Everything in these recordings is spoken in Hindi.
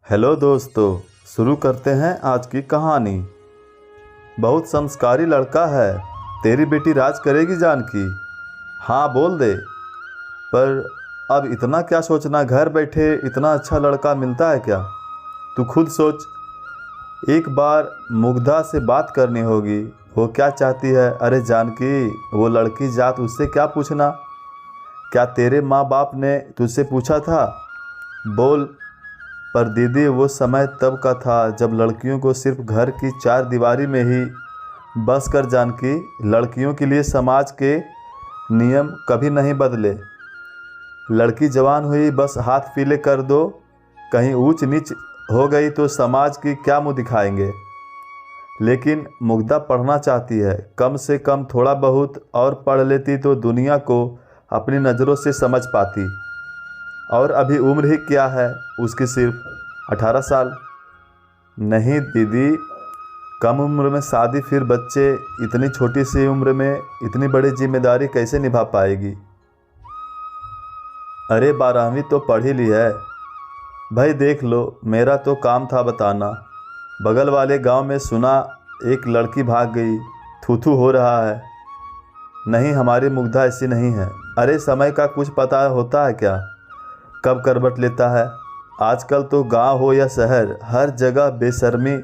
हेलो दोस्तों, शुरू करते हैं आज की कहानी। बहुत संस्कारी लड़का है। तेरी बेटी राज करेगी जानकी। हाँ बोल दे। पर अब इतना क्या सोचना, घर बैठे इतना अच्छा लड़का मिलता है क्या? तू खुद सोच। एक बार मुग्धा से बात करनी होगी, वो क्या चाहती है। अरे जानकी, वो लड़की जात उससे क्या पूछना। क्या तेरे माँ बाप ने तुझसे पूछा था? बोल। पर दीदी, वो समय तब का था जब लड़कियों को सिर्फ घर की चार दीवारी में ही बस कर जानकी। लड़कियों के लिए समाज के नियम कभी नहीं बदले। लड़की जवान हुई बस हाथ पीले कर दो, कहीं ऊंच नीच हो गई तो समाज की क्या मुंह दिखाएंगे। लेकिन मुग्धा पढ़ना चाहती है, कम से कम थोड़ा बहुत और पढ़ लेती तो दुनिया को अपनी नज़रों से समझ पाती। और अभी उम्र ही क्या है उसकी, सिर्फ 18 साल। नहीं दीदी, कम उम्र में शादी, फिर बच्चे। इतनी छोटी सी उम्र में इतनी बड़ी जिम्मेदारी कैसे निभा पाएगी? अरे 12वीं तो पढ़ ही ली है भाई। देख लो, मेरा तो काम था बताना। बगल वाले गांव में सुना एक लड़की भाग गई, थू हो रहा है। नहीं, हमारी मुग्धा ऐसी नहीं है। अरे समय का कुछ पता होता है क्या, कब करवट लेता है। आजकल तो गांव हो या शहर, हर जगह बेशर्मी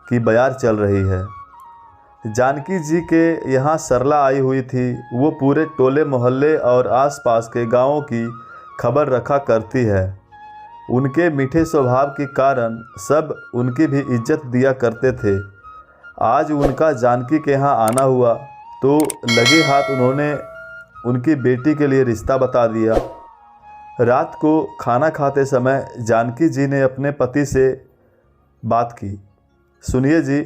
की बयार चल रही है। जानकी जी के यहाँ सरला आई हुई थी। वो पूरे टोले मोहल्ले और आसपास के गांवों की खबर रखा करती है। उनके मीठे स्वभाव के कारण सब उनकी भी इज्जत दिया करते थे। आज उनका जानकी के यहाँ आना हुआ तो लगे हाथ उन्होंने उनकी बेटी के लिए रिश्ता बता दिया। रात को खाना खाते समय जानकी जी ने अपने पति से बात की। सुनिए जी,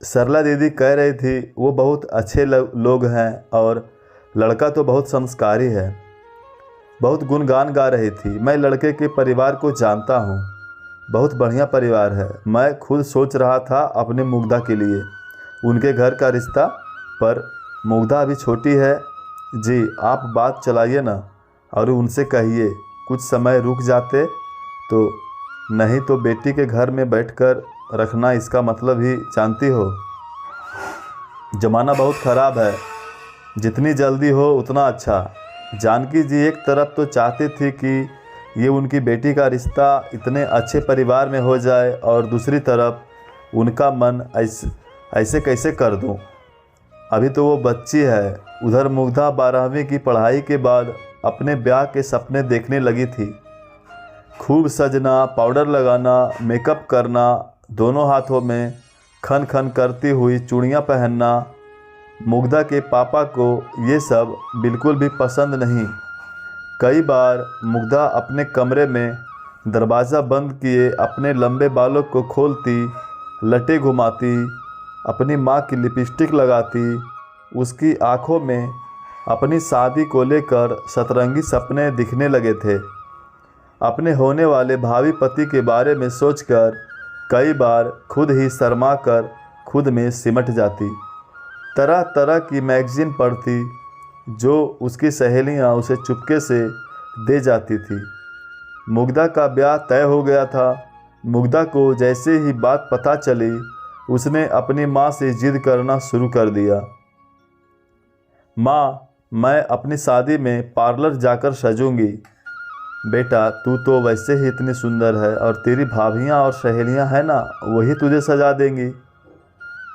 सरला दीदी कह रही थी वो बहुत अच्छे लोग हैं और लड़का तो बहुत संस्कारी है। बहुत गुणगान गा रही थी। मैं लड़के के परिवार को जानता हूँ, बहुत बढ़िया परिवार है। मैं खुद सोच रहा था अपने मुग्धा के लिए उनके घर का रिश्ता, पर मुग्धा अभी छोटी है। जी आप बात चलाइए ना, और उनसे कहिए कुछ समय रुक जाते तो। नहीं तो बेटी के घर में बैठकर रखना, इसका मतलब ही जानती हो। ज़माना बहुत ख़राब है, जितनी जल्दी हो उतना अच्छा। जानकी जी एक तरफ तो चाहती थी कि ये उनकी बेटी का रिश्ता इतने अच्छे परिवार में हो जाए, और दूसरी तरफ उनका मन ऐसे कैसे कर दूं। अभी तो वो बच्ची है। उधर मुग्धा 12वीं की पढ़ाई के बाद अपने ब्याह के सपने देखने लगी थी। खूब सजना, पाउडर लगाना, मेकअप करना, दोनों हाथों में खन खन करती हुई चूड़ियाँ पहनना। मुग्धा के पापा को ये सब बिल्कुल भी पसंद नहीं। कई बार मुग्धा अपने कमरे में दरवाज़ा बंद किए अपने लंबे बालों को खोलती, लटे घुमाती, अपनी माँ की लिपस्टिक लगाती। उसकी आंखों में अपनी शादी को लेकर सतरंगी सपने दिखने लगे थे। अपने होने वाले भावी पति के बारे में सोचकर कई बार खुद ही शर्मा कर खुद में सिमट जाती। तरह तरह की मैगज़ीन पढ़ती जो उसकी सहेलियां उसे चुपके से दे जाती थी। मुग्धा का ब्याह तय हो गया था। मुग्धा को जैसे ही बात पता चली, उसने अपनी माँ से जिद करना शुरू कर दिया। माँ, मैं अपनी शादी में पार्लर जाकर सजूंगी। बेटा, तू तो वैसे ही इतनी सुंदर है, और तेरी भाभियाँ और सहेलियाँ हैं ना, वही तुझे सजा देंगी।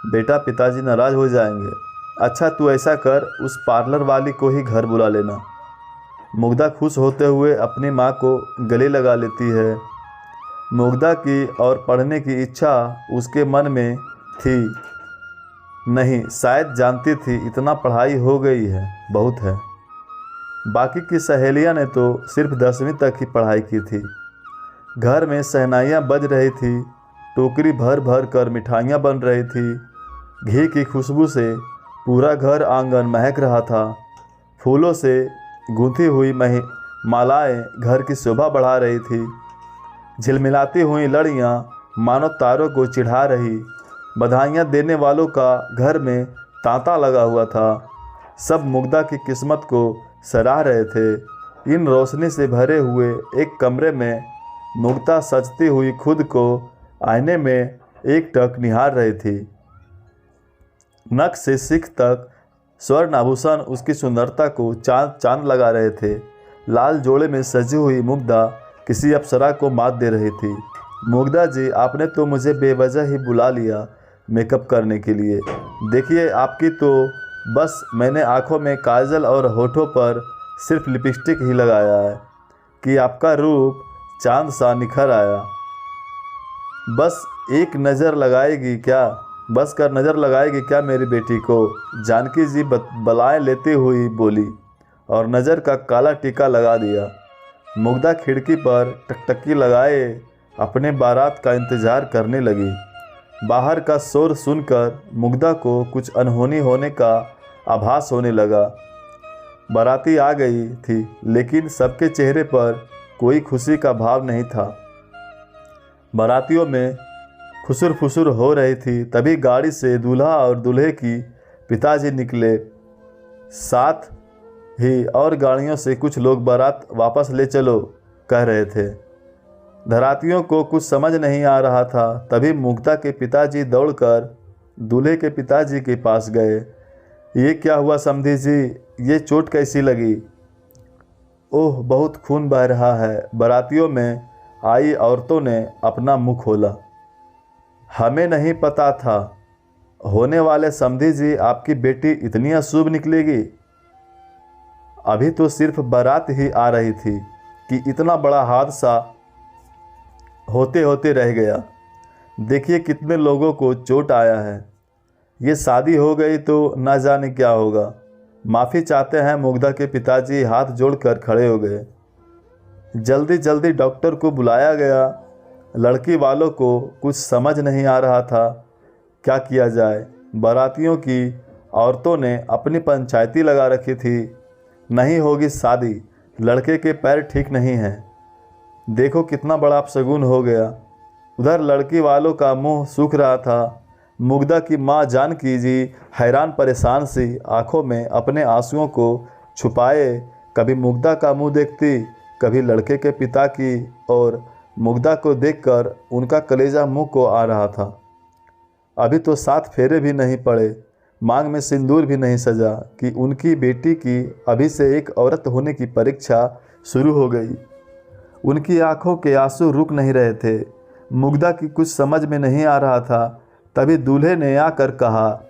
बेटा, पिताजी नाराज़ हो जाएंगे। अच्छा तू ऐसा कर, उस पार्लर वाली को ही घर बुला लेना। मुग्धा खुश होते हुए अपनी माँ को गले लगा लेती है। मुग्धा की और पढ़ने की इच्छा उसके मन में थी नहीं, शायद जानती थी इतना पढ़ाई हो गई है, बहुत है। बाकी की सहेलियां ने तो सिर्फ 10वीं तक ही पढ़ाई की थी। घर में शहनाइयाँ बज रही थी, टोकरी भर भर कर मिठाइयाँ बन रही थी। घी की खुशबू से पूरा घर आंगन महक रहा था। फूलों से गूंथी हुई मालाएं घर की शोभा बढ़ा रही थी। झिलमिलाती हुई लड़ियाँ मानो तारों को चिढ़ा रही। बधाइयाँ देने वालों का घर में तांता लगा हुआ था। सब मुग्धा की किस्मत को सराह रहे थे। इन रोशनी से भरे हुए एक कमरे में मुग्धा सजती हुई खुद को आईने में एकटक निहार रही थी। नख से सिख तक स्वर्ण आभूषण उसकी सुंदरता को चांद चांद लगा रहे थे। लाल जोड़े में सजी हुई मुग्धा किसी अप्सरा को मात दे रही थी। मुग्धा जी, आपने तो मुझे बेवजह ही बुला लिया मेकअप करने के लिए। देखिए, आपकी तो बस मैंने आंखों में काजल और होठों पर सिर्फ लिपस्टिक ही लगाया है कि आपका रूप चांद सा निखर आया। बस एक नज़र लगाएगी क्या? बस कर नज़र लगाएगी क्या मेरी बेटी को? जानकी जी बलाएं लेती हुई बोली और नज़र का काला टीका लगा दिया। मुग्धा खिड़की पर टकटकी लगाए अपने बारात का इंतज़ार करने लगी। बाहर का शोर सुनकर मुग्धा को कुछ अनहोनी होने का आभास होने लगा। बाराती आ गई थी, लेकिन सबके चेहरे पर कोई खुशी का भाव नहीं था। बारातियों में खुसुर फुसुर हो रही थी। तभी गाड़ी से दूल्हा और दूल्हे की पिताजी निकले। साथ ही और गाड़ियों से कुछ लोग बारात वापस ले चलो कह रहे थे। धरातियों को कुछ समझ नहीं आ रहा था। तभी मुग्धा के पिताजी दौड़कर दूल्हे के पिताजी के पास गए। ये क्या हुआ समधी जी? ये चोट कैसी लगी? ओह, बहुत खून बह रहा है। बारातियों में आई औरतों ने अपना मुंह खोला। हमें नहीं पता था होने वाले समधी जी, आपकी बेटी इतनी अशुभ निकलेगी। अभी तो सिर्फ बारात ही आ रही थी कि इतना बड़ा हादसा होते होते रह गया। देखिए कितने लोगों को चोट आया है। ये शादी हो गई तो ना जाने क्या होगा। माफ़ी चाहते हैं। मुग्धा के पिताजी हाथ जोड़कर खड़े हो गए। जल्दी जल्दी डॉक्टर को बुलाया गया। लड़की वालों को कुछ समझ नहीं आ रहा था क्या किया जाए। बारातियों की औरतों ने अपनी पंचायती लगा रखी थी। नहीं होगी शादी, लड़के के पैर ठीक नहीं हैं। देखो कितना बड़ा अपशगुन हो गया। उधर लड़की वालों का मुंह सूख रहा था। मुग्धा की माँ जानकी जी हैरान परेशान सी आंखों में अपने आंसुओं को छुपाए कभी मुग्धा का मुंह देखती, कभी लड़के के पिता की, और मुग्धा को देखकर उनका कलेजा मुंह को आ रहा था। अभी तो 7 फेरे भी नहीं पड़े, मांग में सिंदूर भी नहीं सजा कि उनकी बेटी की अभी से एक औरत होने की परीक्षा शुरू हो गई। उनकी आंखों के आंसू रुक नहीं रहे थे। मुग्धा की कुछ समझ में नहीं आ रहा था। तभी दूल्हे ने आकर कहा,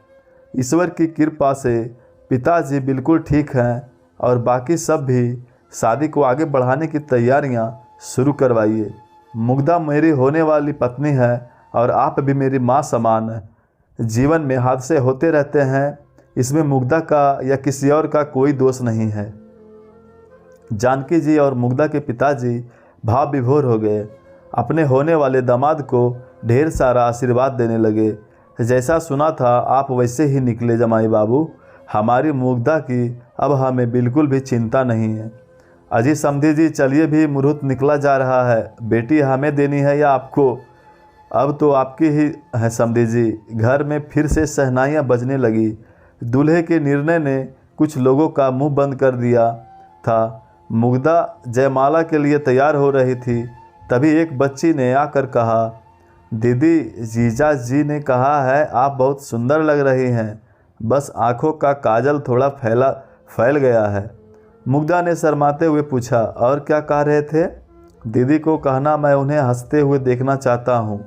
ईश्वर की कृपा से पिताजी बिल्कुल ठीक हैं और बाकी सब भी। शादी को आगे बढ़ाने की तैयारियां शुरू करवाइए। मुग्धा मेरी होने वाली पत्नी है और आप भी मेरी माँ समान हैं। जीवन में हादसे होते रहते हैं, इसमें मुग्धा का या किसी और का कोई दोष नहीं है। जानकी जी और मुग्धा के पिताजी भाव विभोर हो गए। अपने होने वाले दामाद को ढेर सारा आशीर्वाद देने लगे। जैसा सुना था आप वैसे ही निकले जमाई बाबू। हमारी मुग्धा की अब हमें बिल्कुल भी चिंता नहीं है। अजी समधी जी, चलिए भी मुहूर्त निकला जा रहा है। बेटी हमें देनी है या आपको? अब तो आपकी ही है समधी जी। घर में फिर से शहनाइयाँ बजने लगी। दूल्हे के निर्णय ने कुछ लोगों का मुंह बंद कर दिया था। मुग्धा जयमाला के लिए तैयार हो रही थी। तभी एक बच्ची ने आकर कहा, दीदी, जीजा जी ने कहा है आप बहुत सुंदर लग रही हैं, बस आँखों का काजल थोड़ा फैल गया है। मुग्धा ने शर्माते हुए पूछा, और क्या कह रहे थे? दीदी को कहना मैं उन्हें हंसते हुए देखना चाहता हूँ,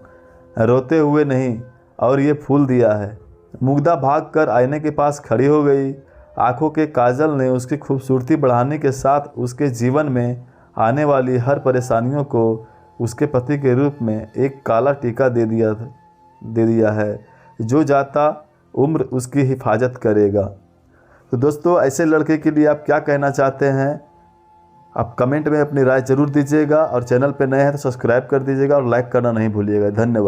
रोते हुए नहीं। और ये फूल दिया है। मुग्धा भागकर आईने के पास खड़ी हो गई। आँखों के काजल ने उसकी खूबसूरती बढ़ाने के साथ उसके जीवन में आने वाली हर परेशानियों को उसके पति के रूप में एक काला टीका दे दिया है, जो जाता उम्र उसकी हिफाजत करेगा। तो दोस्तों, ऐसे लड़के के लिए आप क्या कहना चाहते हैं? आप कमेंट में अपनी राय ज़रूर दीजिएगा और चैनल पर नए हैं तो सब्सक्राइब कर दीजिएगा और लाइक करना नहीं भूलिएगा। धन्यवाद।